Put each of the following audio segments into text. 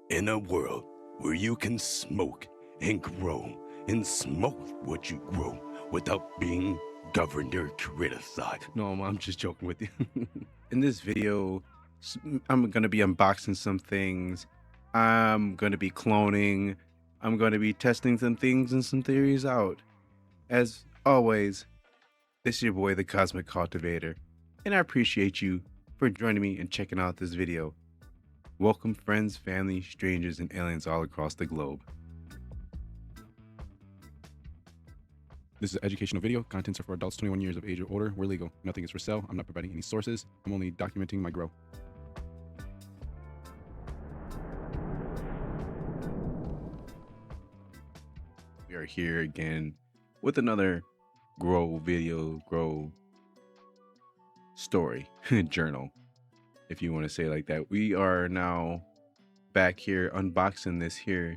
In a world where you can smoke and grow and smoke what you grow without being governed or criticized. No, I'm just joking with you. In this video, I'm going to be unboxing some things. I'm going to be cloning. I'm going to be testing some things and some theories out. As always, this is your boy, the Cosmic Cultivator, and I appreciate you for joining me and checking out this video. Welcome friends, family, strangers, and aliens all across the globe. This is an educational video. Contents are for adults 21 years of age or older. We're legal. Nothing is for sale. I'm not providing any sources. I'm only documenting my grow. We are here again with another grow video, grow story, journal, if you want to say it like that. We are now back here unboxing this here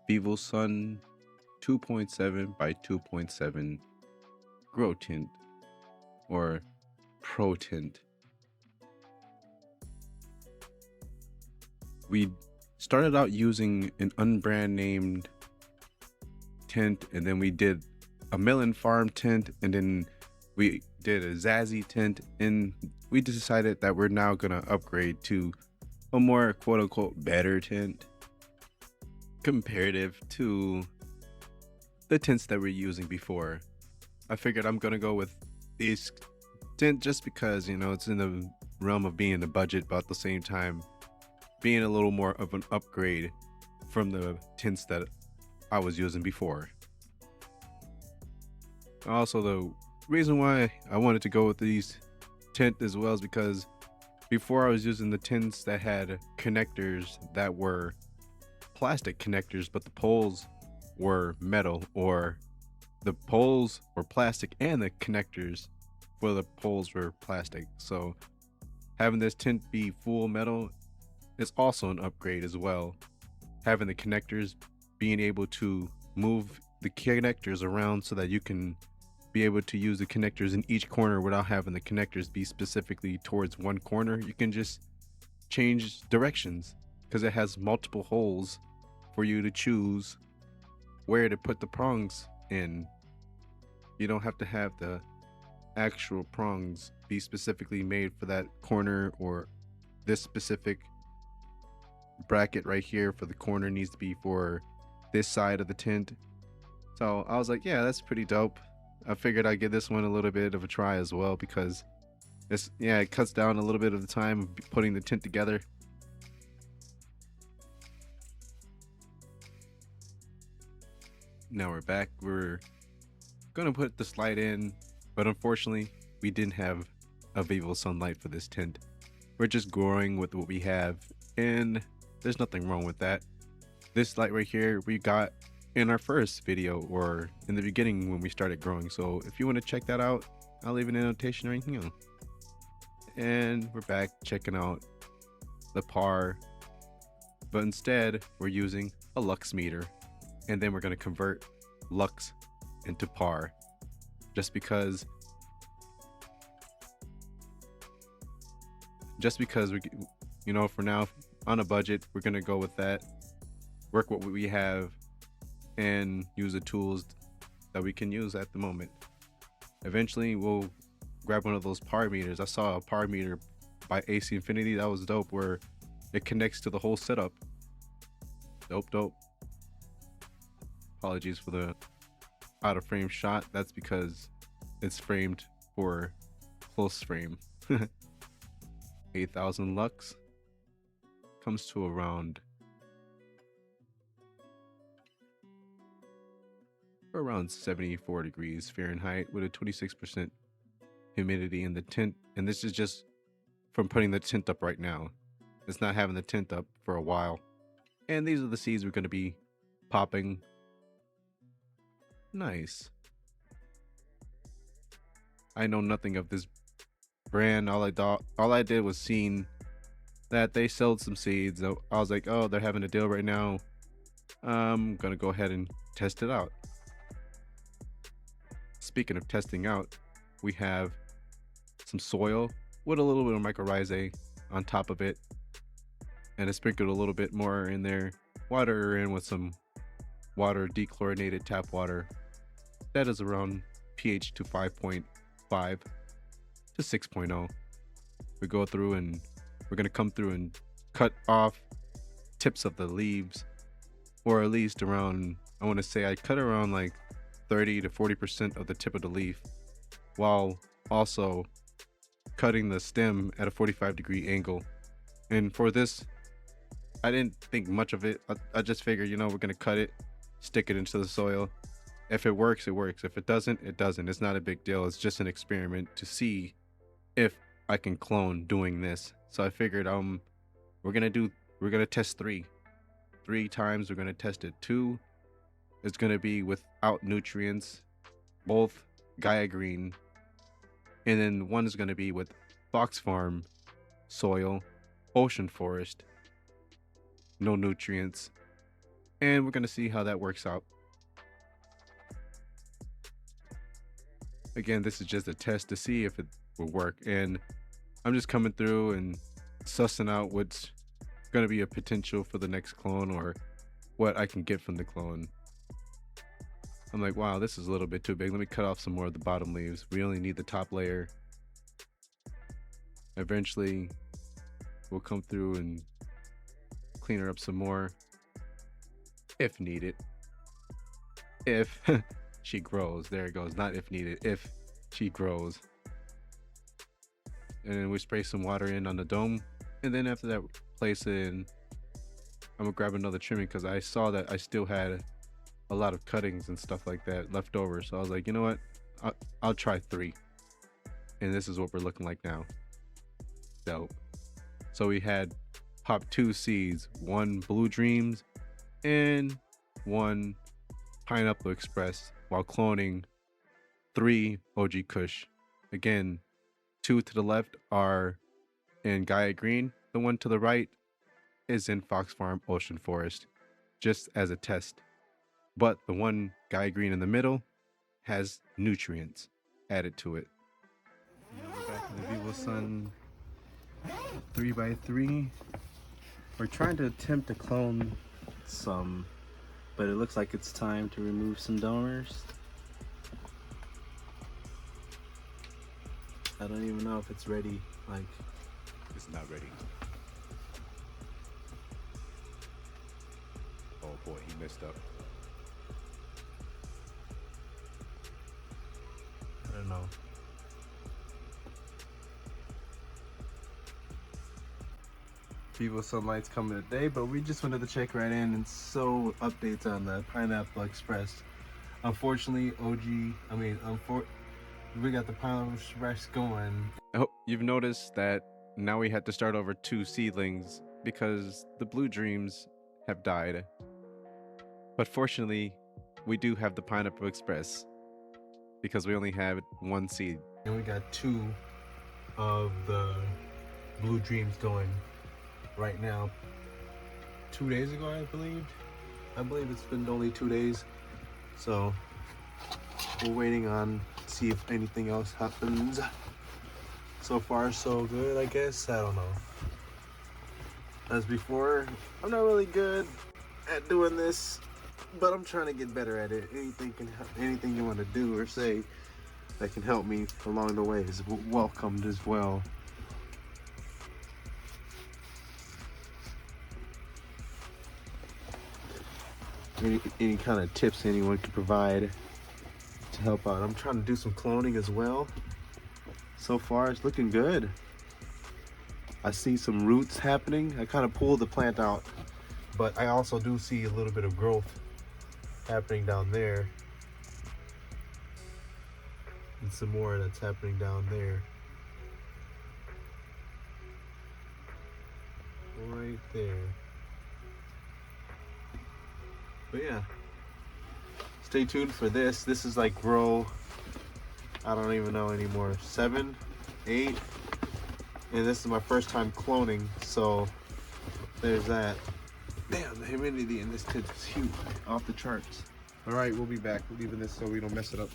VIVOSUN 2.7 by 2.7 grow tint or pro tint. We started out using an unbrand named tint, and then we did a melon farm tint, and then we did a Zazzy tint, and we decided that we're now gonna upgrade to a more quote-unquote better tint comparative to the tints that we're using before. I figured I'm gonna go with these tint just because, you know, it's in the realm of being in the budget, but at the same time being a little more of an upgrade from the tints that I was using before. Also, the reason why I wanted to go with these tint as well is because before I was using the tints that had connectors that were plastic connectors, but the poles were metal, or the poles were plastic and the connectors for the poles were plastic. So having this tint be full metal is also an upgrade as well. Having the connectors, being able to move the connectors around so that you can be able to use the connectors in each corner without having the connectors be specifically towards one corner. You can just change directions because it has multiple holes for you to choose where to put the prongs in. You don't have to have the actual prongs be specifically made for that corner, or this specific bracket right here for the corner needs to be for this side of the tint. So I was like, yeah, that's pretty dope. I figured I'd give this one a little bit of a try as well, because it cuts down a little bit of the time of putting the tint together. Now we're back. We're gonna put the slide in, but unfortunately we didn't have a VIVOSUN light for this tint. We're just growing with what we have, and there's nothing wrong with that. This light right here we got in our first video, or in the beginning when we started growing. So if you want to check that out, I'll leave an annotation right here. And we're back checking out the par, but instead we're using a lux meter, and then we're going to convert lux into par, just because we, you know, for now on a budget, we're going to go with that, work what we have, and use the tools that we can use at the moment. Eventually we'll grab one of those par meters. I saw a par meter by AC Infinity that was dope, where it connects to the whole setup. Dope. Apologies for the out of frame shot. That's because it's framed for close frame. 8,000 lux comes to around 74 degrees Fahrenheit with a 26% humidity in the tint. And this is just from putting the tint up right now. It's not having the tint up for a while. And these are the seeds we're going to be popping. Nice. I know nothing of this brand. All I did was seen that they sold some seeds. So I was like, oh, they're having a deal right now. I'm gonna go ahead and test it out. Speaking of testing out, we have some soil with a little bit of mycorrhizae on top of it. and I sprinkled a little bit more in there. Water in with some water, dechlorinated tap water. That is around pH to 5.5 to 6.0. We go through and we're going to come through and cut off tips of the leaves, or at least around, I want to say I cut around like 30 to 40% of the tip of the leaf, while also cutting the stem at a 45-degree angle. And for this, I didn't think much of it. I just figured, you know, we're going to cut it, stick it into the soil. If it works, it works. If it doesn't, it doesn't. It's not a big deal. It's just an experiment to see if I can clone doing this. So I figured we're gonna test three times. We're gonna test it. 2 is gonna be without nutrients, both Gaia Green, and then 1 is gonna be with Fox Farm soil, ocean forest, no nutrients, and we're gonna see how that works out. Again, this is just a test to see if it will work, and I'm just coming through and sussing out what's going to be a potential for the next clone, or what I can get from the clone. I'm like, wow, this is a little bit too big. Let me cut off some more of the bottom leaves. We only need the top layer. Eventually, we'll come through and clean her up some more if needed. If she grows. There it goes. Not if needed. If she grows. And then we spray some water in on the dome. And then after that, place it in. I'm gonna grab another trimming because I saw that I still had a lot of cuttings and stuff like that left over. So I was like, you know what? I'll try 3. And this is what we're looking like now. Dope. So we had popped 2 seeds, 1 Blue Dreams and 1 Pineapple Express, while cloning 3 OG Kush. Again, 2 to the left are in Gaia Green. The 1 to the right is in Fox Farm Ocean Forest, just as a test. But the 1 Gaia Green in the middle has nutrients added to it. We're back in the VIVOSUN 3x3. We're trying to attempt to clone some, but it looks like it's time to remove some donors. I don't even know if it's ready. Like, it's not ready. Oh boy, he messed up. I don't know. People Sunlight's coming today, but we just wanted to check right in and show updates on the Pineapple Express. Unfortunately, we got the Pineapple Express going. I hope you've noticed that now we had to start over 2 seedlings because the Blue Dreams have died. But fortunately, we do have the Pineapple Express because we only have 1 seed. And we got 2 of the Blue Dreams going right now. 2 days ago, I believe it's been only 2 days. So we're waiting on see if anything else happens. So far so good, I guess. I don't know. As before, I'm not really good at doing this, but I'm trying to get better at it. Anything you want to do or say that can help me along the way is welcomed as well. Any kind of tips anyone can provide to help out. I'm trying to do some cloning as well. So far it's looking good. I see some roots happening. I kind of pulled the plant out, but I also do see a little bit of growth happening down there, and some more that's happening down there, right there. But yeah, stay tuned for this. This is like row, I don't even know anymore, 7, 8, and this is my first time cloning, so there's that. Damn, the humidity in this tent is huge, off the charts. All right, we'll be back. We're leaving this so we don't mess it up.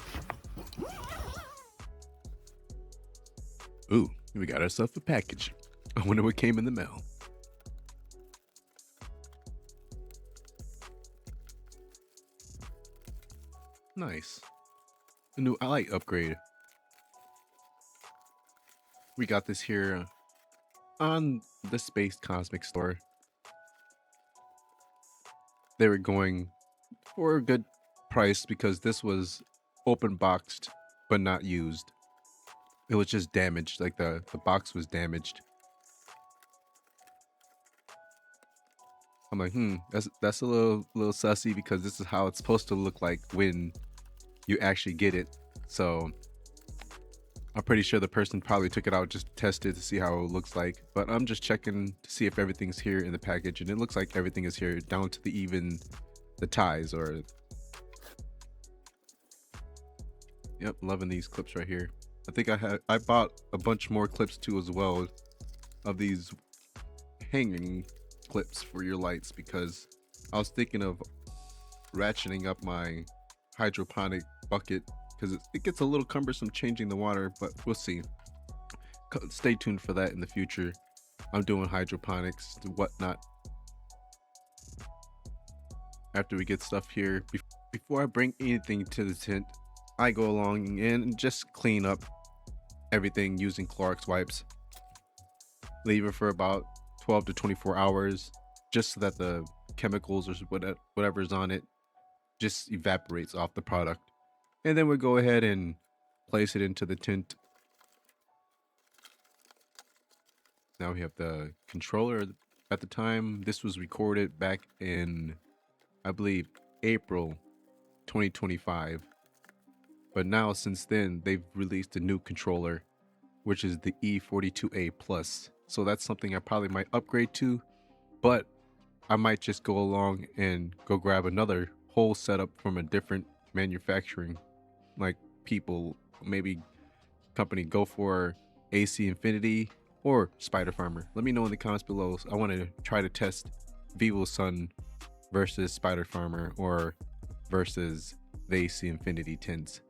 Ooh, we got ourselves a package. I wonder what came in the mail. Nice. A new light upgrade. We got this here on the Space Cosmic store. They were going for a good price because this was open boxed but not used. It was just damaged, like the box was damaged. I'm like, that's a little sussy because this is how it's supposed to look like when you actually get it. So I'm pretty sure the person probably took it out just to test it to see how it looks like. But I'm just checking to see if everything's here in the package, and it looks like everything is here down to the ties. Or yep, loving these clips right here. I think I bought a bunch more clips too as well of these hanging clips for your lights because I was thinking of ratcheting up my hydroponic bucket because it gets a little cumbersome changing the water, but we'll see. Stay tuned for that in the future. I'm doing hydroponics and whatnot after we get stuff here. Before I bring anything to the tent, I go along and just clean up everything using Clorox wipes. Leave it for about 12 to 24 hours just so that the chemicals or whatever's on it just evaporates off the product. And then we go ahead and place it into the tent. Now we have the controller. At the time this was recorded back in, I believe, April 2025. But now since then they've released a new controller, which is the E42A Plus. So that's something I probably might upgrade to, but I might just go along and go grab another whole setup from a different manufacturing, like people, maybe company, go for AC Infinity or Spider Farmer. Let me know in the comments below. I want to try to test VIVOSUN versus Spider Farmer or versus the AC Infinity tints,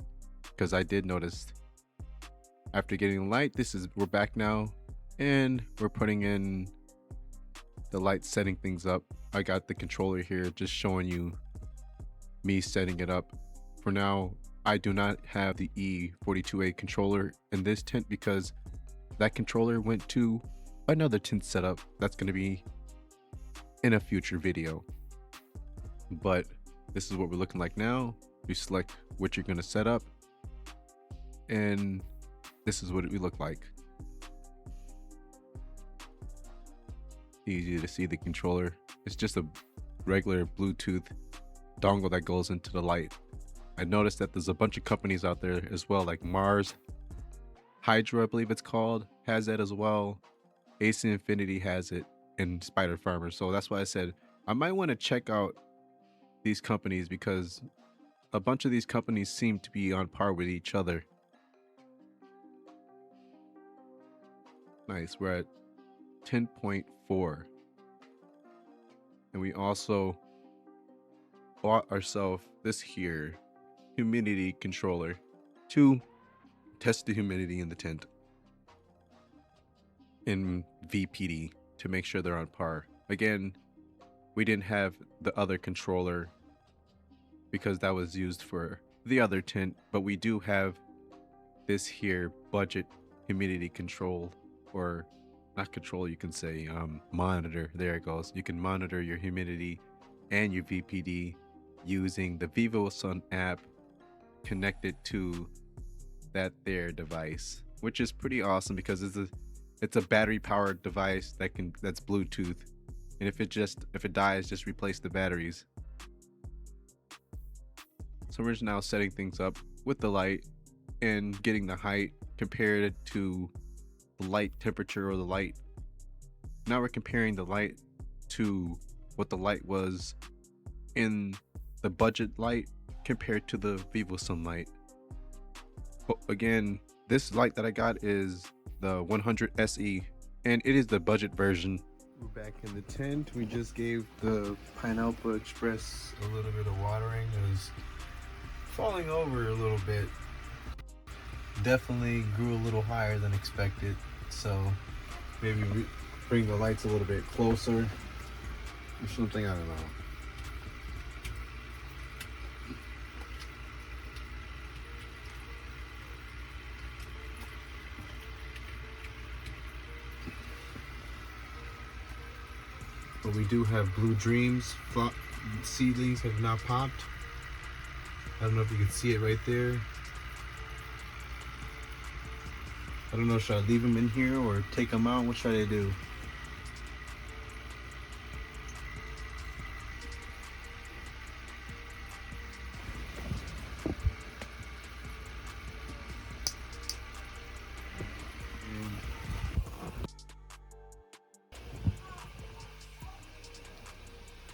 because I did notice after getting the light, we're back now and we're putting in the light, setting things up. I got the controller here just showing you me setting it up. For now, I do not have the E42A controller in this tent because that controller went to another tent setup that's going to be in a future video. But this is what we're looking like now. You select what you're going to set up, and this is what we look like. Easy to see the controller. It's just a regular Bluetooth dongle that goes into the light. I noticed that there's a bunch of companies out there as well, like Mars Hydro, I believe it's called, has that as well. AC Infinity has it, and Spider Farmer. So that's why I said I might want to check out these companies because a bunch of these companies seem to be on par with each other. Nice, we're at 10.4. And we also bought ourselves this here humidity controller to test the humidity in the tent in VPD to make sure they're on par. Again, we didn't have the other controller because that was used for the other tent, but we do have this here budget humidity control, or not control, you can say monitor. There it goes. You can monitor your humidity and your VPD using the VIVOSUN app connected to that there device, which is pretty awesome because it's a battery powered device that's Bluetooth, and if it dies, just replace the batteries. So we're just now setting things up with the light and getting the height compared to the light temperature or the light. Now we're comparing the light to what the light was in the budget light compared to the VIVOSUN light. But again, this light that I got is the 100 SE, and it is the budget version. We're back in the tent. We just gave the Pineapple Express a little bit of watering. It was falling over a little bit. Definitely grew a little higher than expected, so maybe we bring the lights a little bit closer or something, I don't know. we do have Blue Dreams seedlings have not popped. I don't know if you can see it right there. I don't know, should I leave them in here or take them out? What should I do?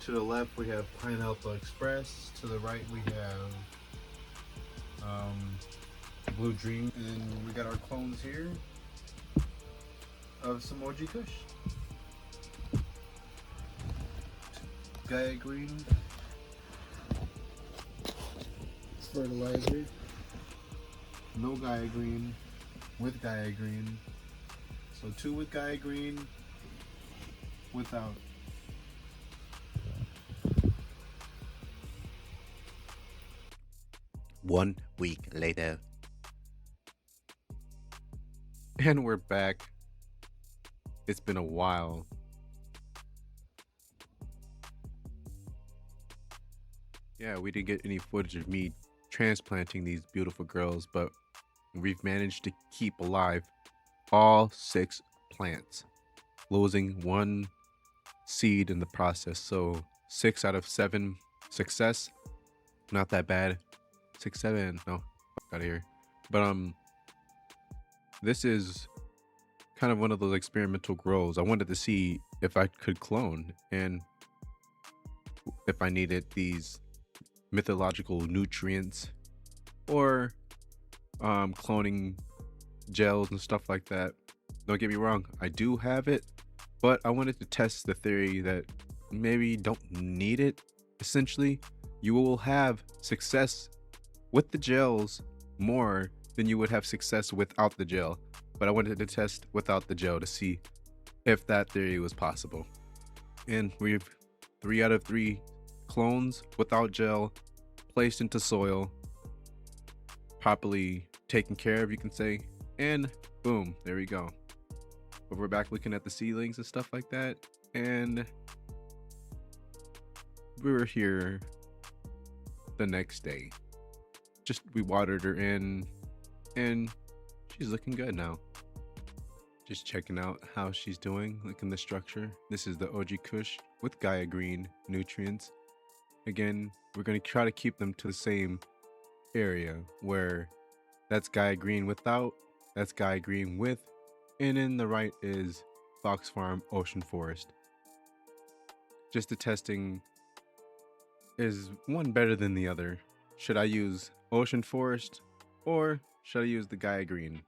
To the left we have Pineapple Express. To the right we have Blue Dream, and we got our clones here of some OG Kush. Gaia Green, fertilizer, no Gaia Green, with Gaia Green. So 2 with Gaia Green, without. One week later. And we're back. It's been a while. Yeah, we didn't get any footage of me transplanting these beautiful girls, but we've managed to keep alive all 6 plants, losing 1 seed in the process. So 6 out of 7 success. Not that bad. 6, 7, no, out of here. But this is kind of one of those experimental grows. I wanted to see if I could clone and if I needed these mythological nutrients or cloning gels and stuff like that. Don't get me wrong, I do have it, but I wanted to test the theory that maybe you don't need it. Essentially, you will have success with the gels more than you would have success without the gel. But I wanted to test without the gel to see if that theory was possible. And we've 3 out of 3 clones without gel placed into soil, properly taken care of, you can say, and boom, there we go. But we're back looking at the seedlings and stuff like that, and we were here the next day. Just we watered her in and she's looking good now. Just checking out how she's doing, looking the structure. This is the OG Kush with Gaia Green nutrients. Again, we're going to try to keep them to the same area where that's Gaia Green without, that's Gaia Green with, and in the right is Fox Farm Ocean Forest. Just the testing is one better than the other. Should I use Ocean Forest or should I use the Gaia Green?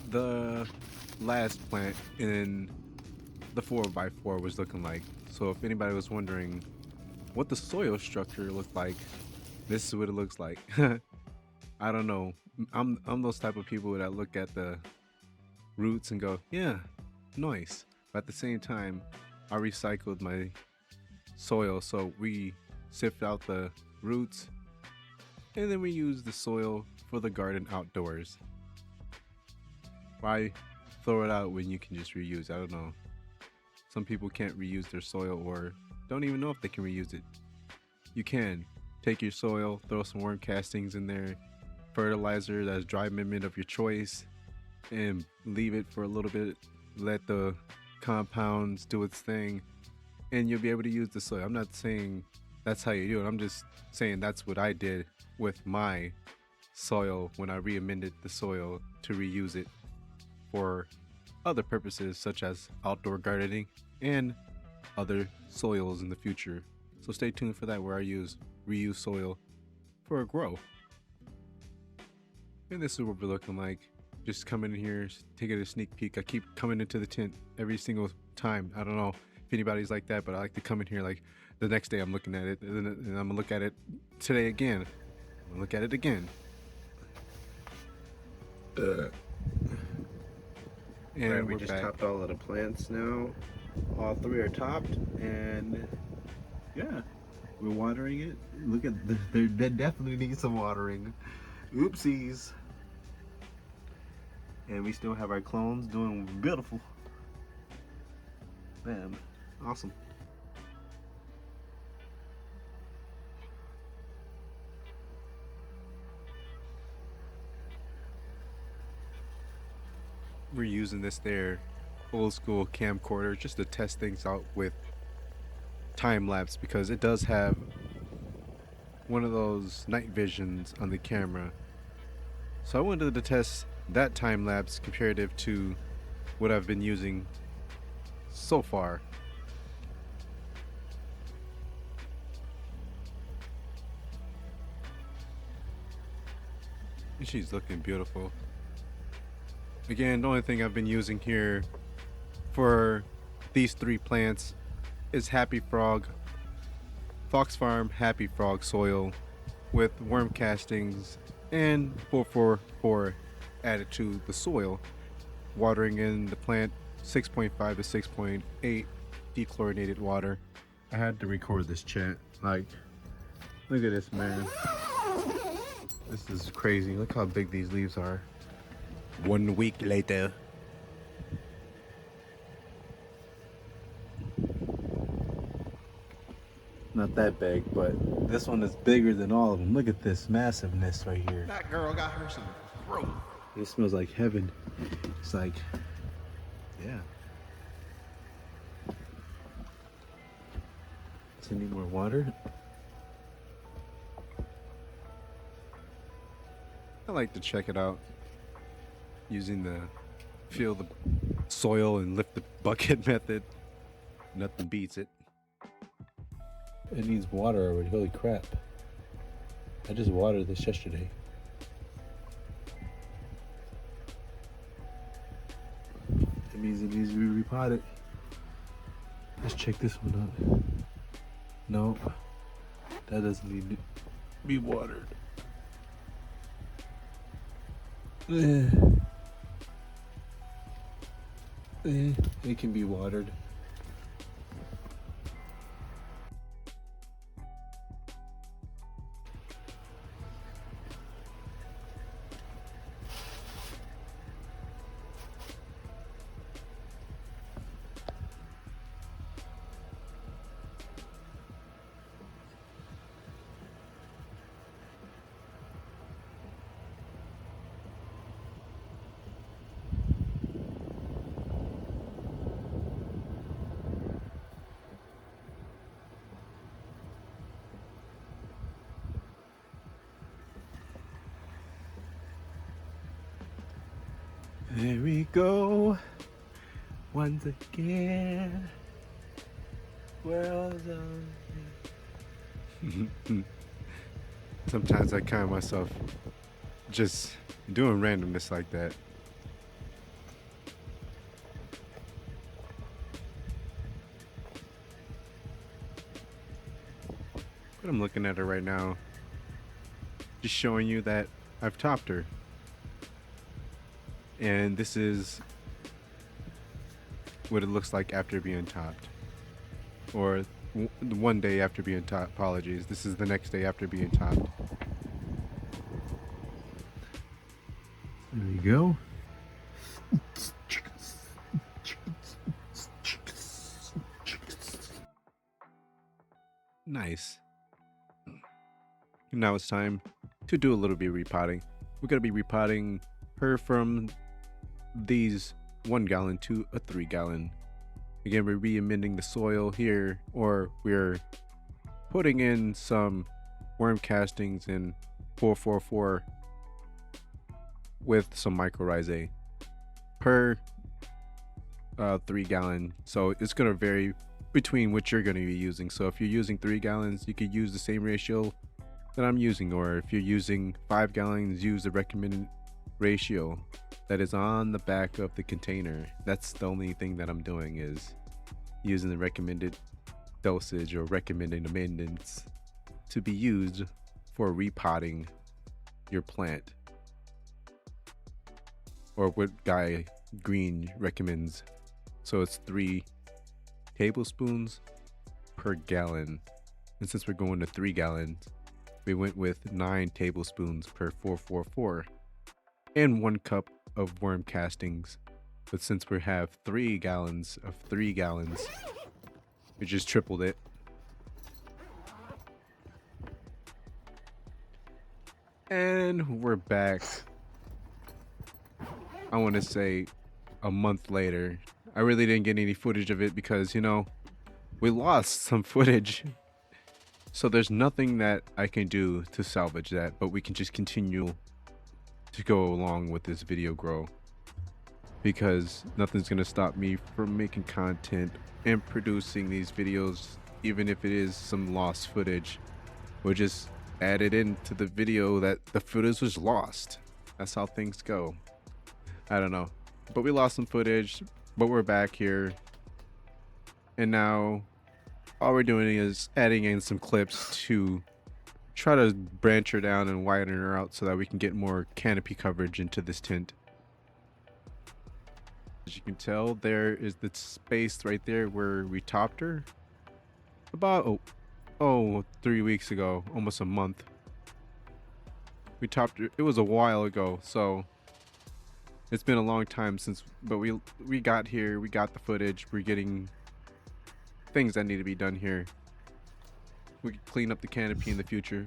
The last plant in the 4x4 was looking like. So if anybody was wondering what the soil structure looked like, this is what it looks like. I don't know. I'm those type of people that look at the roots and go, yeah, nice. But at the same time, I recycled my soil, so we sift out the roots and then we use the soil for the garden outdoors. Why throw it out when you can just reuse? I don't know. Some people can't reuse their soil or don't even know if they can reuse it. You can take your soil, throw some worm castings in there, fertilizer that's dry amendment of your choice, and leave it for a little bit. Let the compounds do its thing, and you'll be able to use the soil. I'm not saying that's how you do it. I'm just saying that's what I did with my soil when I re-amended the soil to reuse it for other purposes such as outdoor gardening and other soils in the future. So stay tuned for that, where I reuse soil for a grow. And this is what we're looking like. Just coming in here, taking a sneak peek. I keep coming into the tent every single time. I don't know if anybody's like that, but I like to come in here like the next day I'm looking at it, and I'm gonna look at it today again. I'm gonna look at it again. And right, we just topped all of the plants now. All 3 are topped, and yeah, We're watering it. Look at they definitely need some watering. Oopsies. And we still have our clones doing beautiful. Man, awesome. We're using this there old school camcorder just to test things out with time lapse, because it does have one of those night visions on the camera. So I wanted to test that time lapse comparative to what I've been using so far. And she's looking beautiful. Again, the only thing I've been using here for these 3 plants is Happy Frog, Fox Farm Happy Frog soil with worm castings and 444 added to the soil, watering in the plant 6.5 to 6.8 dechlorinated water. I had to record this, chat. Like, look at this, man. This is crazy. Look how big these leaves are. 1 week later. Not that big, but this one is bigger than all of them. Look at this massiveness right here. That girl got her some growth. It smells like heaven. It's like, yeah. Does it need more water? I like to check it out using the feel the soil and lift the bucket method. Nothing beats it. It needs water already. Holy crap. I just watered this yesterday. It means it needs to be repotted. Let's check this one out. Nope. That doesn't need to be watered. It can be watered. There we go, once again. Well done. Sometimes I find myself just doing randomness like that. But I'm looking at her right now, just showing you that I've topped her. And this is what it looks like after being topped. Or one day after being topped. Apologies. This is the next day after being topped. There we go. Nice. Now it's time to do a little bit of repotting. We're going to be repotting her from these 1 gallon to a 3 gallon. Again, we're re-amending the soil here, or we're putting in some worm castings in 444 with some mycorrhizae per 3 gallon. So it's going to vary between what you're going to be using. So if you're using 3 gallons, you could use the same ratio that I'm using, or if you're using 5 gallons, use the recommended ratio that is on the back of the container. That's the only thing that I'm doing, is using the recommended dosage or recommended amendments to be used for repotting your plant, or what Guy Green recommends. So it's 3 tablespoons per gallon And since we're going to 3 gallons, we went with 9 tablespoons per 444 and 1 cup of worm castings. But since we have 3 gallons of 3 gallons, we just tripled it. And we're back. I want to say a month later. I really didn't get any footage of it because, you know, we lost some footage. So there's nothing that I can do to salvage that, but we can just continue to go along with this video grow, because nothing's going to stop me from making content and producing these videos. Even if it is some lost footage, we'll just add it into the video that the footage was lost. That's how things go. I don't know, but we lost some footage, but we're back here, and now all we're doing is adding in some clips to try to branch her down and widen her out so that we can get more canopy coverage into this tint. As you can tell, there is the space right there where we topped her about 3 weeks ago, almost a month. We topped her. It was a while ago, so it's been a long time since, but we got here, we got the footage, we're getting things that need to be done here. We can clean up the canopy in the future,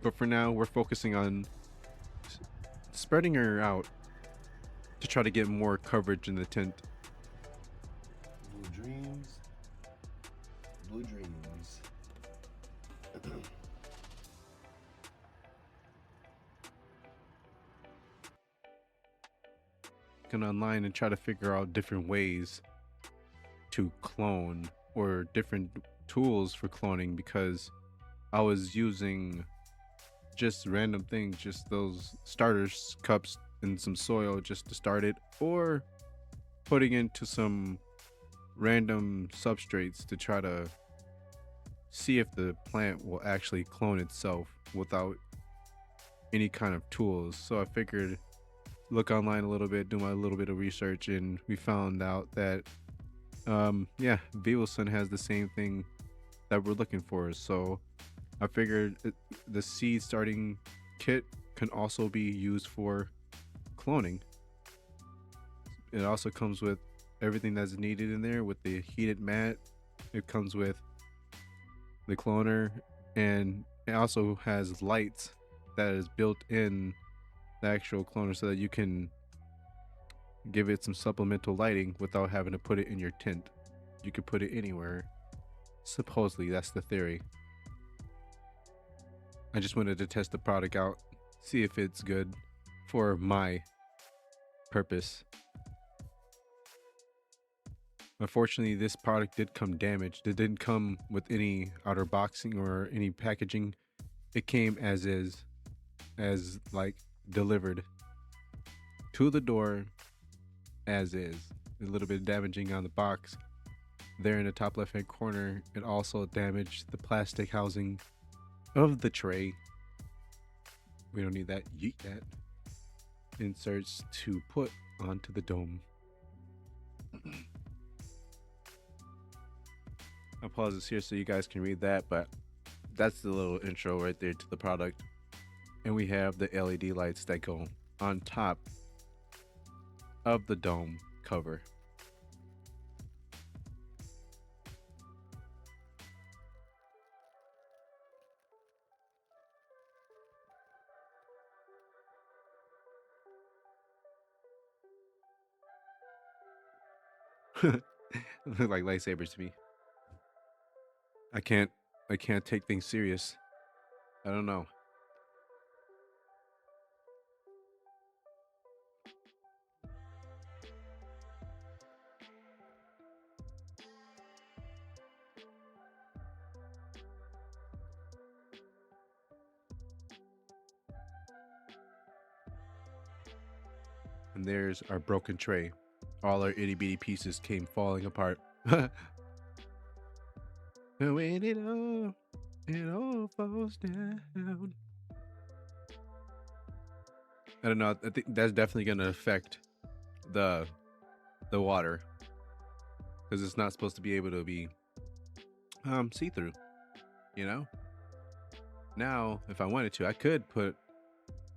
but for now we're focusing on spreading her out to try to get more coverage in the tint. Blue dreams. Blue dreams. Looking online and try to figure out different ways to clone or different tools for cloning, because I was using just random things, just those starters cups and some soil just to start it, or putting into some random substrates to try to see if the plant will actually clone itself without any kind of tools. So I figured look online a little bit, do my little bit of research, and we found out that yeah, VIVOSUN has the same thing that we're looking for. So I figured the seed starting kit can also be used for cloning. It also comes with everything that's needed in there with the heated mat. It comes with the cloner, and it also has lights that is built in the actual cloner so that you can give it some supplemental lighting without having to put it in your tint. You could put it anywhere. Supposedly, that's the theory. I just wanted to test the product out, see if it's good for my purpose. Unfortunately, this product did come damaged. It didn't come with any outer boxing or any packaging. It came as is, as like delivered to the door as is. A little bit damaging on the box there in the top left hand corner. It also damaged the plastic housing of the tray. We don't need that. Yeet that. Inserts to put onto the dome. I'll pause this here so you guys can read that, but that's the little intro right there to the product. And we have the LED lights that go on top of the dome cover. Look like lightsabers to me. I can't take things serious. I don't know. And there's our broken tray. All our itty bitty pieces came falling apart. And when it all falls down. I don't know. I think that's definitely gonna affect the water, because it's not supposed to be able to be see-through. you know. Now, if I wanted to, I could put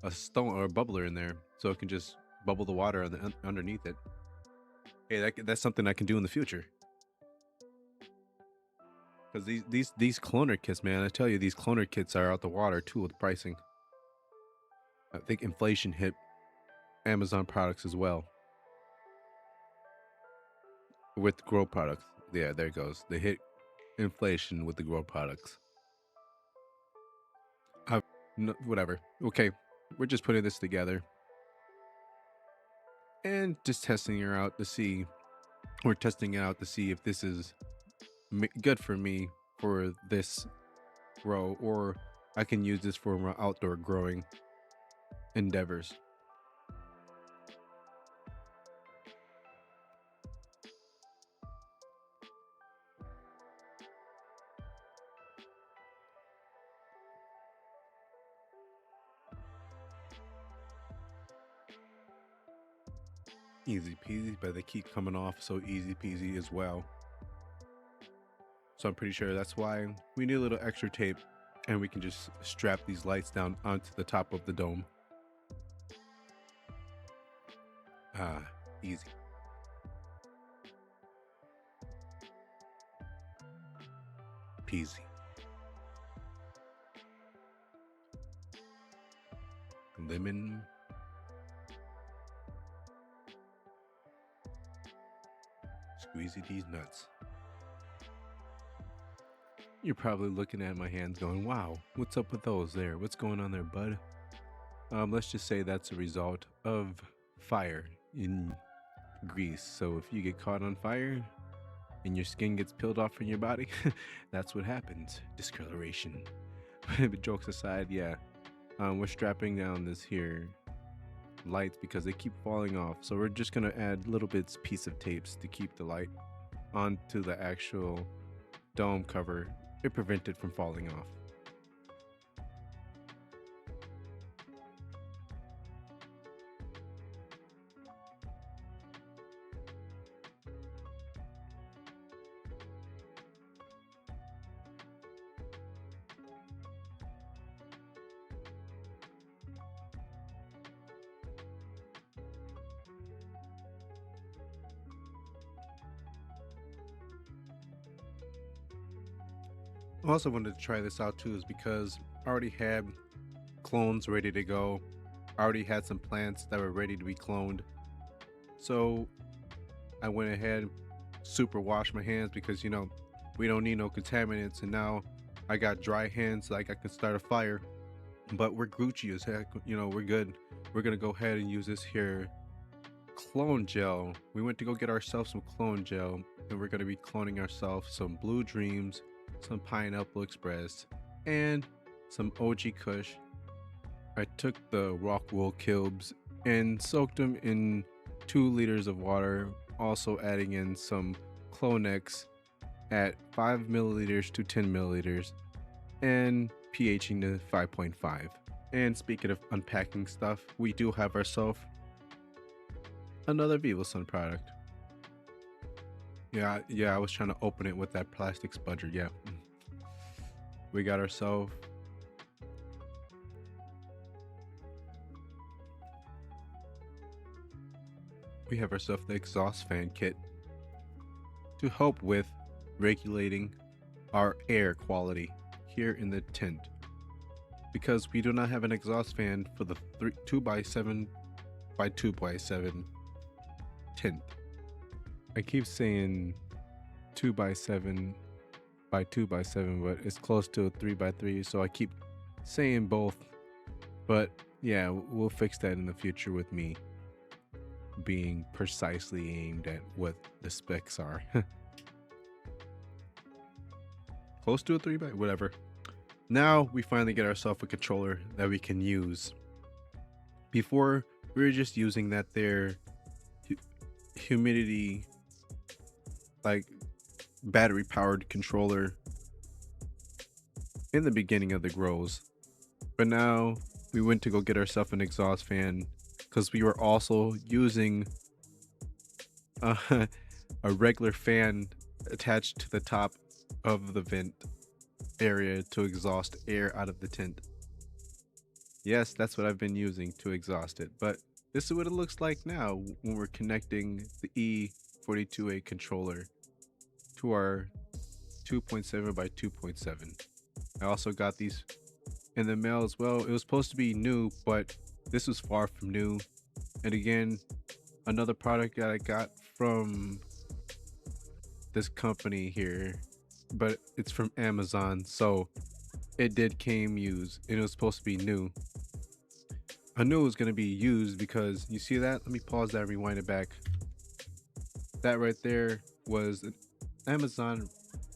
a stone or a bubbler in there so it can just bubble the water on the, underneath it. Hey, that's something I can do in the future. Because these cloner kits, man, I tell you, these cloner kits are out the water too with pricing. I think inflation hit Amazon products as well with grow products. Yeah, there it goes. They hit inflation with the grow products. No, whatever. Okay, we're just putting this together and just testing her out to see. We're testing it out to see if this is good for me for this grow, or I can use this for my outdoor growing endeavors. Easy peasy, but they keep coming off so easy peasy as well. So I'm pretty sure that's why we need a little extra tape, and we can just strap these lights down onto the top of the dome. Ah, easy. Peasy. Lemon. Squeezy these nuts. You're probably looking at my hands going, wow, what's up with those there? What's going on there, bud? Let's just say that's a result of fire in Greece. So if you get caught on fire and your skin gets peeled off from your body, that's what happens. Discoloration. But jokes aside, yeah, we're strapping down this here lights because they keep falling off. So we're just gonna add little bits, piece of tapes to keep the light onto the actual dome cover. It prevented from falling off. I also wanted to try this out too is because I already had clones ready to go. I already had some plants that were ready to be cloned. So I went ahead, super washed my hands because, you know, we don't need no contaminants. And now I got dry hands, like I can start a fire. But we're Gucci as heck, you know, we're good. We're gonna go ahead and use this here clone gel. We went to go get ourselves some clone gel, and we're gonna be cloning ourselves some Blue Dreams, some Pineapple Express, and some OG Kush. I took the rock wool cubes and soaked them in 2 liters of water, also adding in some Clonex at 5 milliliters to 10 milliliters and pHing to 5.5. And speaking of unpacking stuff, we do have ourselves another VIVOSUN product. Yeah, I was trying to open it with that plastic spudger. Yeah, we got ourselves the exhaust fan kit to help with regulating our air quality here in the tent, because we do not have an exhaust fan for the 2x7 by 2x7 tent. I keep saying 2x7 by 2x7, but it's close to a 3x3, so I keep saying both. But yeah, we'll fix that in the future with me being precisely aimed at what the specs are. Close to a 3x, whatever. Now we finally get ourselves a controller that we can use. Before, we were just using that there humidity, like battery powered controller in the beginning of the grows. But now we went to go get ourselves an exhaust fan because we were also using a regular fan attached to the top of the vent area to exhaust air out of the tent. Yes, that's what I've been using to exhaust it, but this is what it looks like now when we're connecting the E42A controller to our 2.7 by 2.7. I also got these in the mail as well. It was supposed to be new, but this was far from new. And again, another product that I got from this company here, but it's from Amazon, so it did came used and it was supposed to be new. I knew it was going to be used because you see that? Let me pause that and rewind it back. That right there was an Amazon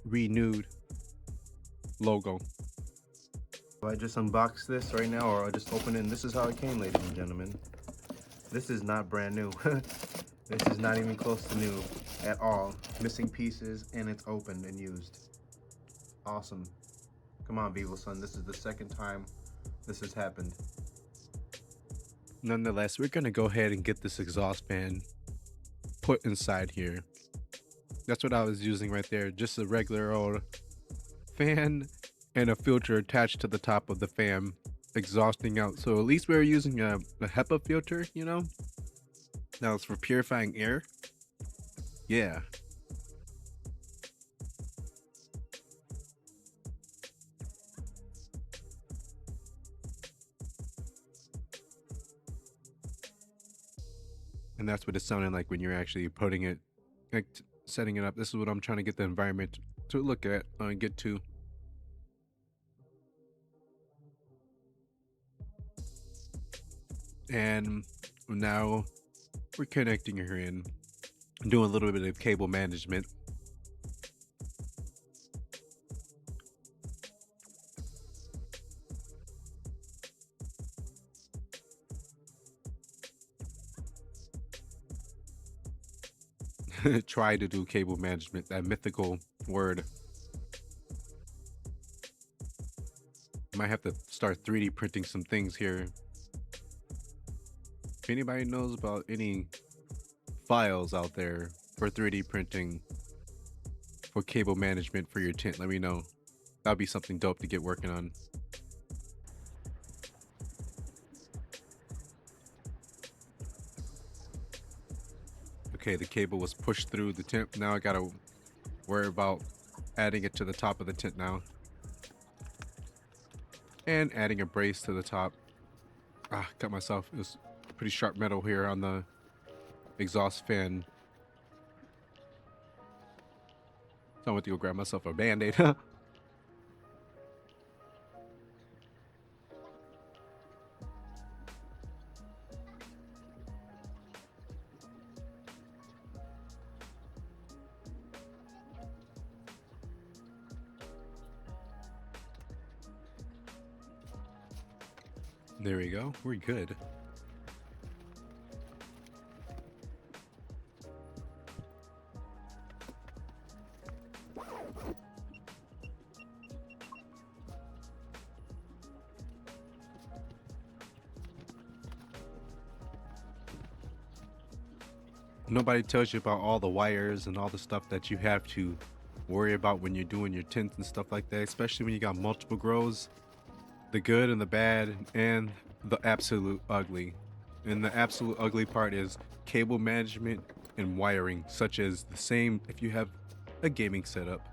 renewed logo. So I just unboxed this right now, or I'll just open it, and this is how it came, ladies and gentlemen. This is not brand new. This is not even close to new at all. Missing pieces, and it's opened and used. Awesome. Come on, VIVOSUN. This is the second time this has happened. Nonetheless, we're going to go ahead and get this exhaust fan put inside here. That's what I was using right there. Just a regular old fan and a filter attached to the top of the fan, exhausting out. So at least we were using a HEPA filter, you know? That was for purifying air. Yeah. And that's what it sounded like when you're actually putting it, like setting it up. This is what I'm trying to get the environment to look at and get to. And now we're connecting her in, doing a little bit of cable management. Try to do cable management, that mythical word. Might have to start 3D printing some things here. If anybody knows about any files out there for 3D printing for cable management for your tent, let me know. That'd be something dope to get working on. Okay, the cable was pushed through the tent. Now I gotta worry about adding it to the top of the tent now. And adding a brace to the top. Cut myself. It was pretty sharp metal here on the exhaust fan. So I went to go grab myself a band-aid. There we go. We're good. Nobody tells you about all the wires and all the stuff that you have to worry about when you're doing your tents and stuff like that, especially when you got multiple grows. The good and the bad and the absolute ugly. And the absolute ugly part is cable management and wiring, such as the same if you have a gaming setup.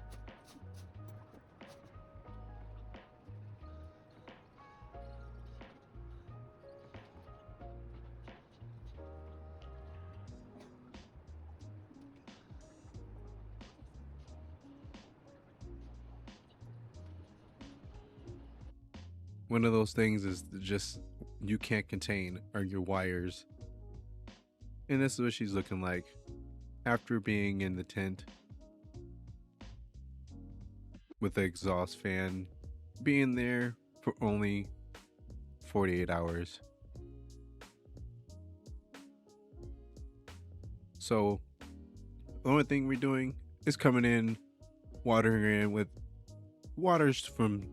One of those things is just you can't contain are your wires. And this is what she's looking like after being in the tent with the exhaust fan, being there for only 48 hours. So the only thing we're doing is coming in, watering in with waters from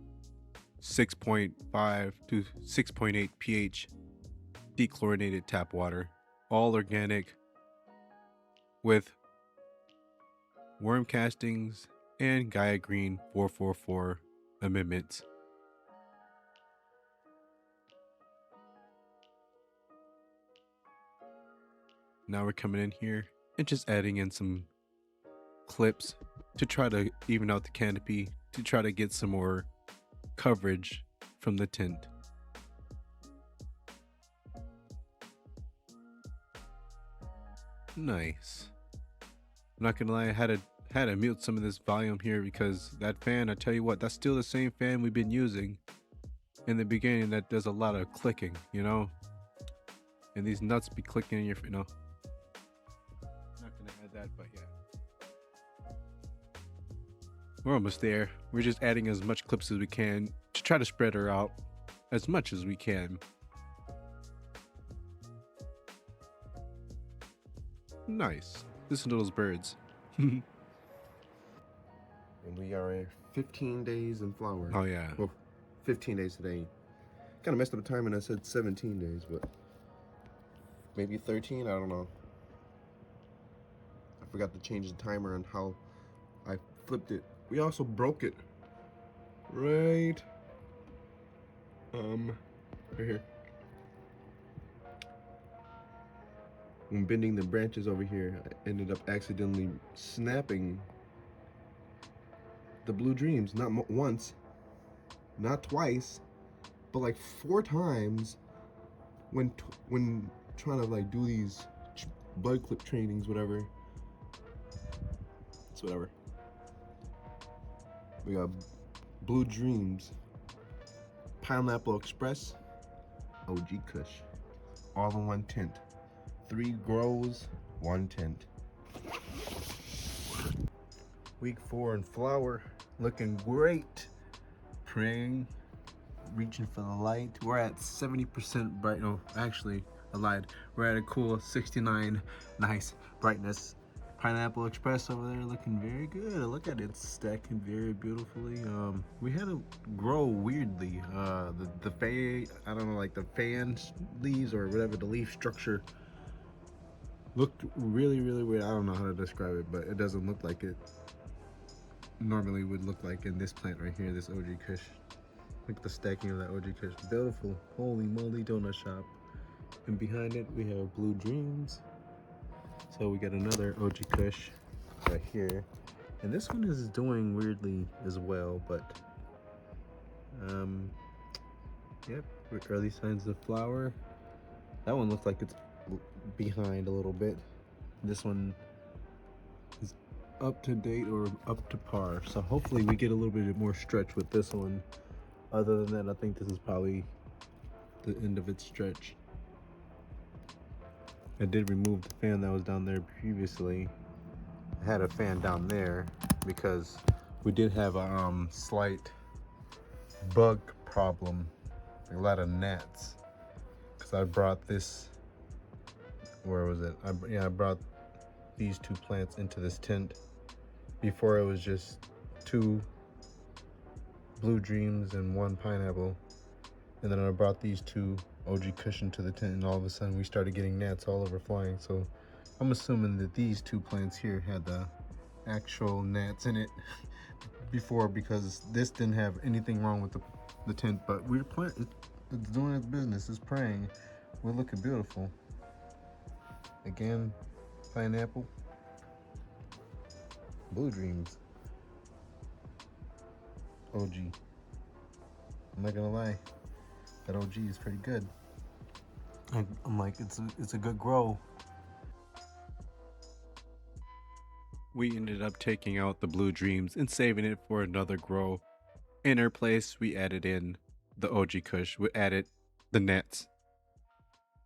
6.5 to 6.8 pH dechlorinated tap water, all organic, with worm castings and Gaia Green 444 amendments. Now we're coming in here and just adding in some clips to try to even out the canopy, to try to get some more coverage from the tint. Nice. I'm not gonna lie, I had to mute some of this volume here because that fan, I tell you what, that's still the same fan we've been using in the beginning that does a lot of clicking, you know? And these nuts be clicking in your, you know. Not gonna add that, but yeah. We're almost there. We're just adding as much clips as we can to try to spread her out as much as we can. Nice. Listen to those birds. And we are at 15 days in flower. Oh yeah. Well, 15 days today. Kind of messed up the time and I said 17 days, but maybe 13, I don't know. I forgot to change the timer on how I flipped it. We also broke it. Right here. When bending the branches over here, I ended up accidentally snapping the blue dreams. Not once, not twice, but like 4 times when trying to like do these bud clip trainings, whatever. It's whatever. We got Blue Dreams, Pineapple Express, OG Kush, all in one tint. 3 grows, 1 tint. Week 4 in flower, looking great. Praying, reaching for the light. We're at 70% bright. No, actually, I lied. We're at a cool 69. Nice brightness. Pineapple Express over there looking very good. Look at it, stacking very beautifully. We had to grow weirdly. The fan, I don't know, like the fan leaves or whatever, the leaf structure looked really weird. I don't know how to describe it, but it doesn't look like it normally would look like in this plant right here, this OG Kush. Look at the stacking of that OG Kush. Beautiful. Holy moly, donut shop. And behind it we have Blue Dreams. So we got another OG Kush right here. And this one is doing weirdly as well, but yep, early signs of flower. That one looks like it's behind a little bit. This one is up to date or up to par. So hopefully we get a little bit more stretch with this one. Other than that, I think this is probably the end of its stretch. I did remove the fan that was down there previously. I had a fan down there because we did have a slight bug problem, a lot of gnats. Because I brought this, where was it? I brought these 2 plants into this tent. Before it was just 2 Blue Dreams and 1 pineapple. And then I brought these 2 OG Kush to the tent, and all of a sudden we started getting gnats all over flying. So I'm assuming that these 2 plants here had the actual gnats in it before, because this didn't have anything wrong with the tent. But it's doing its business, it's praying. We're looking beautiful. Again, pineapple, Blue Dreams, OG. I'm not gonna lie, that OG is pretty good. I'm like, it's a good grow. We ended up taking out the Blue Dreams and saving it for another grow. In our place, we added in the OG Kush. We added the gnats.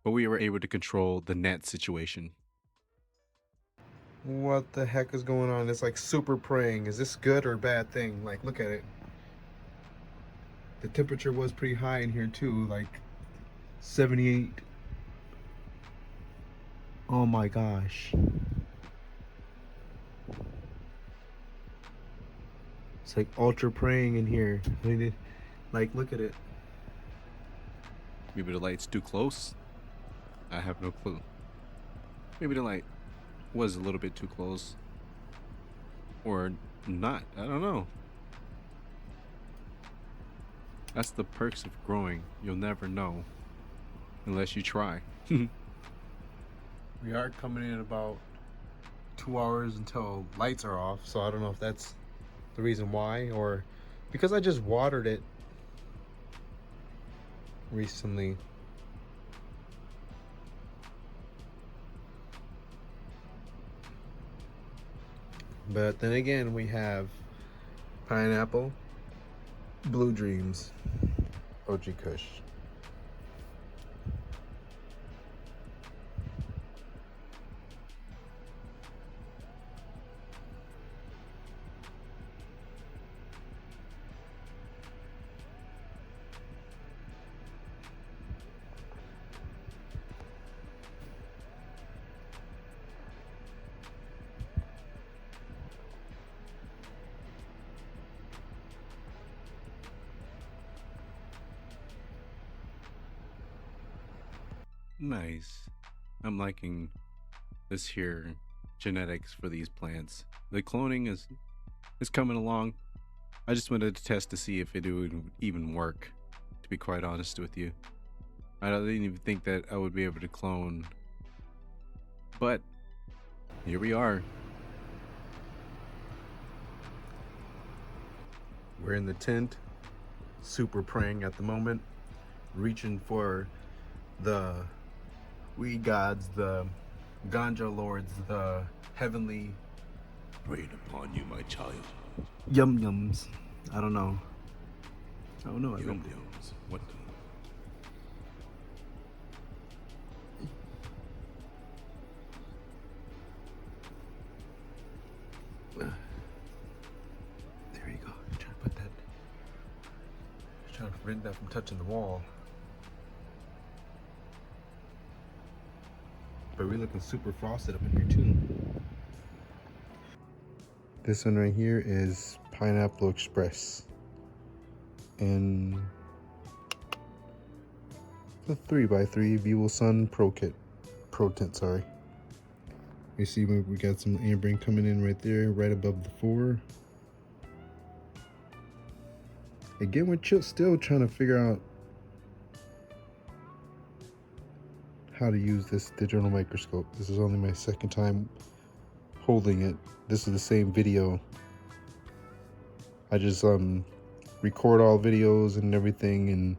But we were able to control the gnat situation. What the heck is going on? It's like super praying. Is this good or a bad thing? Like, look at it. The temperature was pretty high in here too, like 78. Oh my gosh. It's like ultra praying in here. I mean, like, look at it. Maybe the light's too close. I have no clue. Maybe the light was a little bit too close. Or not. I don't know. That's the perks of growing. You'll never know unless you try. We are coming in about 2 hours until lights are off, so I don't know if that's the reason why, or because I just watered it recently. But then again, we have pineapple, blue dreams, OG Kush. Nice. I'm liking this here genetics for these plants. The cloning is coming along. I just wanted to test to see if it would even work, to be quite honest with you. I didn't even think that I would be able to clone, but here we are. We're in the tent, super praying at the moment, reaching for the weed gods, the ganja lords, the heavenly Rain upon you, my child. yum yums. I don't know. Yum yums. What? There you go. I'm trying to put that. Trying to prevent that from touching the wall. But we're looking super frosted up in here too. This one right here is Pineapple Express. And the 3x3 VIVOSUN Pro Tint, sorry. You see we got some ambering coming in right there, right above the 4. Again, we're still trying to figure out how to use this digital microscope. This is only my second time holding it. This is the same video. I just record all videos and everything and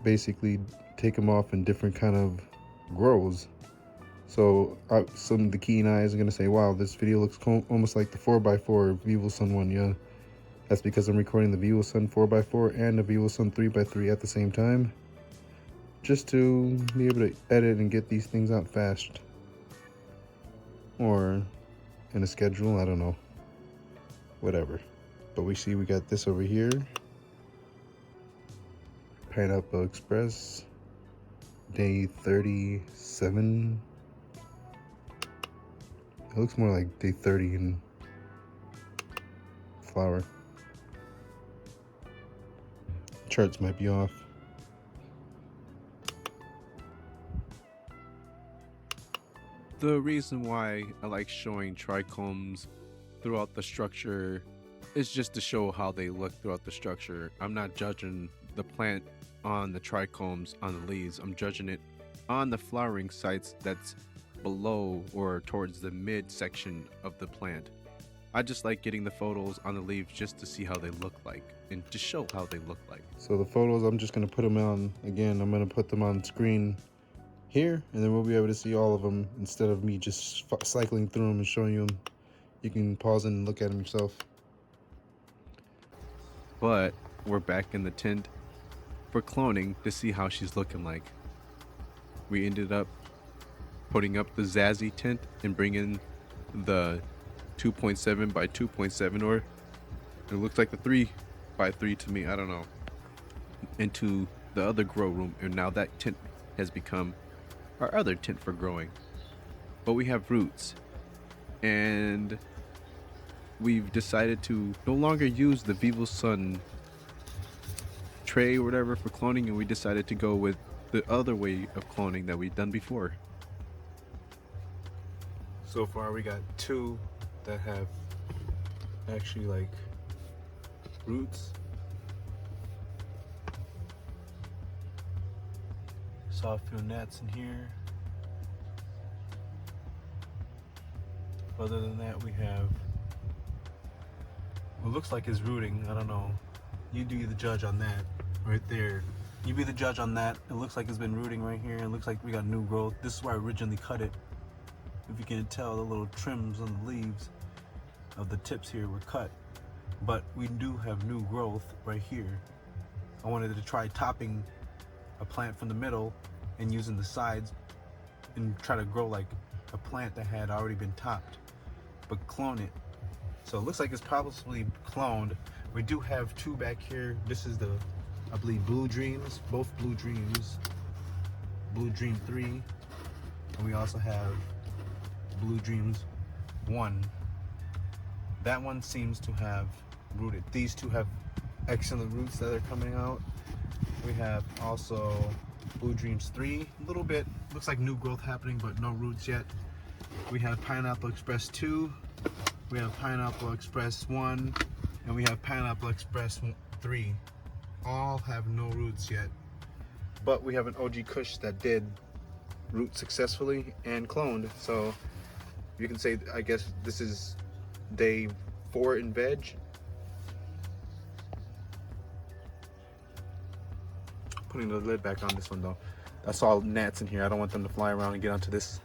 basically take them off in different kind of grows. So some of the keen eyes are gonna say, wow, this video looks almost like the 4x4 VIVOSUN one. Yeah, that's because I'm recording the VIVOSUN 4x4 and the VIVOSUN 3x3 at the same time, just to be able to edit and get these things out fast, or in a schedule, I don't know, whatever. But we got this over here, Pineapple Express, day 37. It looks more like day 30 in flower. Charts might be off. The reason why I like showing trichomes throughout the structure is just to show how they look throughout the structure. I'm not judging the plant on the trichomes on the leaves. I'm judging it on the flowering sites that's below or towards the mid section of the plant. I just like getting the photos on the leaves just to see how they look like and to show how they look like. So the photos, I'm just going to put them on, again, I'm going to put them on screen here, and then we'll be able to see all of them instead of me just cycling through them and showing you them. You can pause and look at them yourself. But we're back in the tent for cloning to see how she's looking like. We ended up putting up the Zazzy tent and bringing the 2.7 by 2.7, or it looks like the 3 by 3 to me, I don't know, into the other grow room, and now that tent has become our other tent for growing. But we have roots, and we've decided to no longer use the VIVOSUN tray or whatever for cloning, and we decided to go with the other way of cloning that we've done before. So far we got 2 that have actually like roots, Saw a few gnats in here. Other than that, we have what looks like it's rooting. I don't know. You do the judge on that right there. You be the judge on that. It looks like it's been rooting right here. It looks like we got new growth. This is where I originally cut it. If you can tell, the little trims on the leaves of the tips here were cut. But we do have new growth right here. I wanted to try topping a plant from the middle and using the sides and try to grow like a plant that had already been topped, but clone it. So it looks like it's possibly cloned. We do have two back here. This is the, I believe, Blue Dreams, both Blue Dreams, Blue Dream 3, and we also have Blue Dreams 1. That one seems to have rooted. These two have excellent roots that are coming out. We have also Blue Dreams 3, a little bit, looks like new growth happening, but no roots yet. We have Pineapple Express 2, we have Pineapple Express 1, and we have Pineapple Express 3. All have no roots yet, but we have an OG Kush that did root successfully and cloned. So you can say, I guess this is day 4 in veg. Putting the lid back on this one though. That's all gnats in here. I don't want them to fly around and get onto this.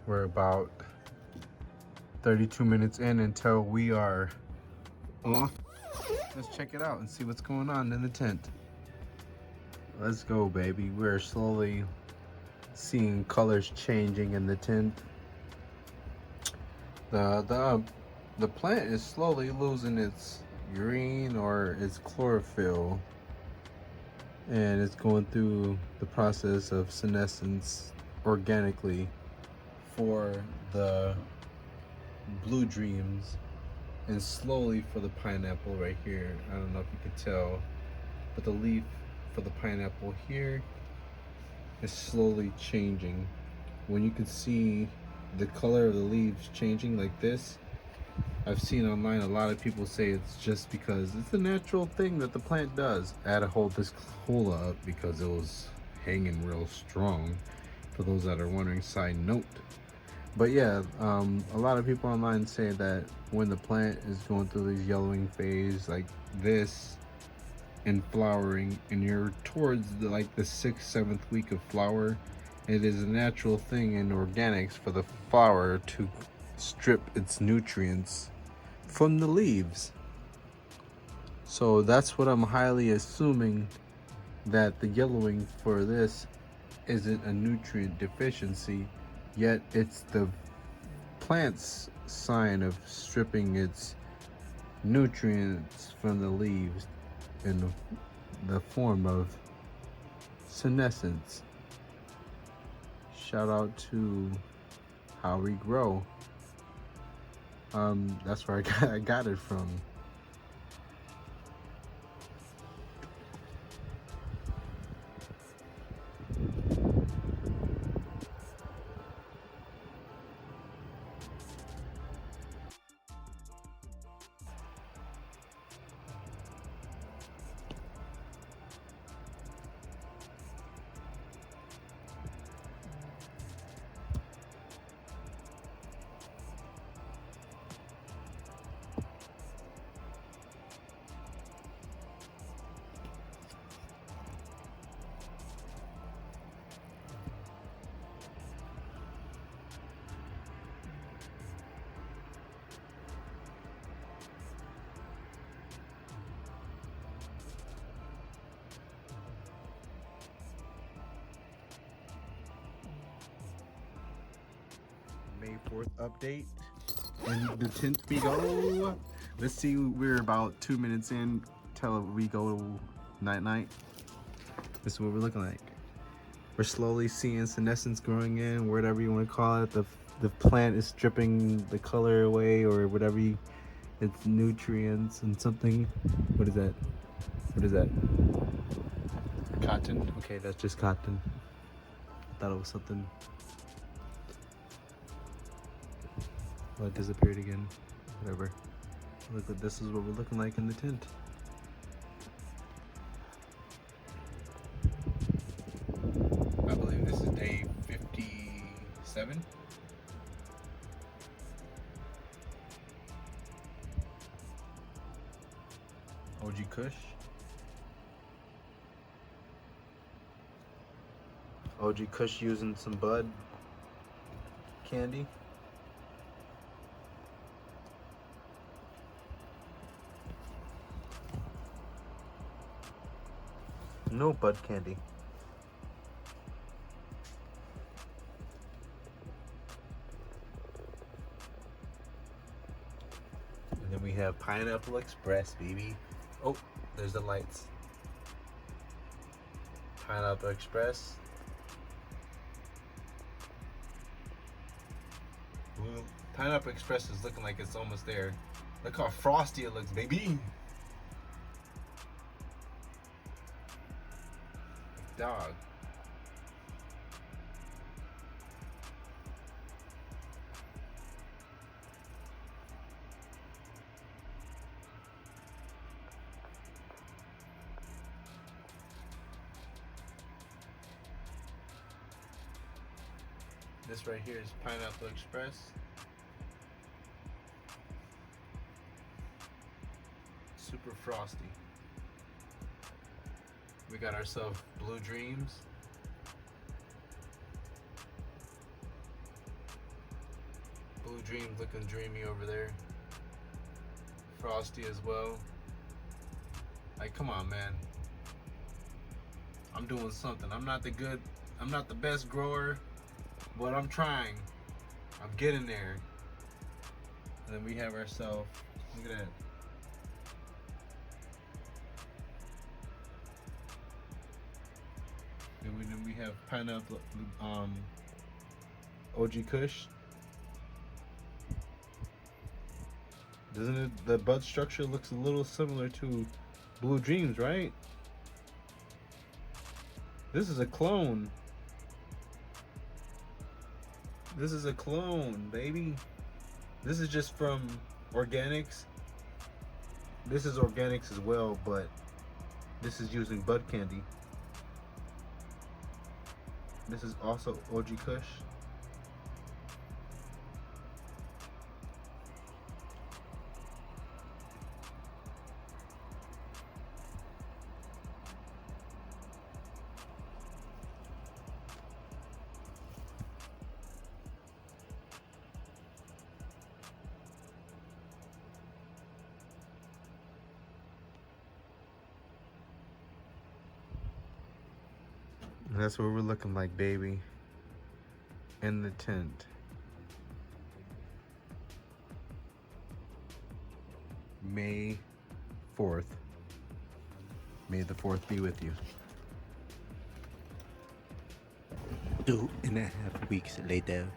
We're about 32 minutes in until we are off. Let's check it out and see what's going on in the tent. Let's go, baby. We're slowly seeing colors changing in the tent. The plant is slowly losing its green or its chlorophyll, and it's going through the process of senescence organically for the Blue Dreams and slowly for the pineapple right here. I don't know if you can tell, but the leaf for the pineapple here is slowly changing. When you can see the color of the leaves changing like this, I've seen online a lot of people say it's just because it's a natural thing that the plant does. I had to hold this cola up because it was hanging real strong, for those that are wondering. Side note. But yeah, a lot of people online say that when the plant is going through this yellowing phase like this and flowering, and you're towards the 6th, 7th week of flower, it is a natural thing in organics for the flower to strip its nutrients from the leaves. So that's what I'm highly assuming, that the yellowing for this isn't a nutrient deficiency, yet it's the plant's sign of stripping its nutrients from the leaves in the form of senescence. Shout out to How We Grow. That's where I got it from. May 4th update. And the tent we go. Let's see, we're about 2 minutes in till we go night. This is what we're looking like. We're slowly seeing senescence growing in, whatever you want to call it. The plant is stripping the color away, or whatever its nutrients and something. What is that? What is that? Cotton? Okay, that's just cotton. I thought it was something. Well, it disappeared again. Whatever. Look what this is what we're looking like in the tent. I believe this is day 57. OG Kush. OG Kush using some bud candy. No bud candy. And then we have Pineapple Express, baby. Oh, there's the lights. Pineapple Express. Ooh, Pineapple Express is looking like it's almost there. Look how frosty it looks, baby. Dog. This right here is Pineapple Express. Super frosty. We got ourselves Blue Dreams. Blue Dreams looking dreamy over there. Frosty as well. Like, come on, man. I'm doing something. I'm not the best grower, but I'm trying. I'm getting there. And then we have ourselves, look at that. Then we have Pineapple, OG Kush. Doesn't it, the bud structure looks a little similar to Blue Dreams, right? This is a clone. This is a clone, baby. This is just from organics. This is organics as well, but this is using bud candy. This is also OG Kush. That's what we're looking like, baby. In the tent. May 4th. May the 4th be with you. 2.5 weeks later.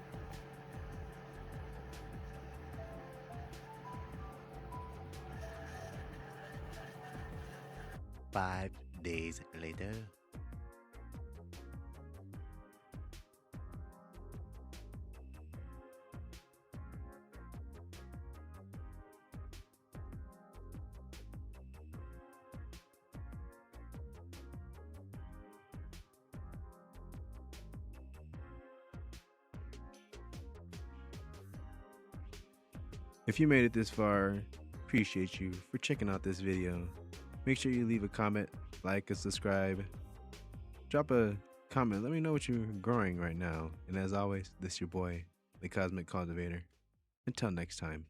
Five days later. If you made it this far, appreciate you for checking out this video. Make sure you leave a comment, like, and subscribe. Drop a comment, let me know what you're growing right now. And as always, this is your boy, the Cosmic Cultivator. Until next time.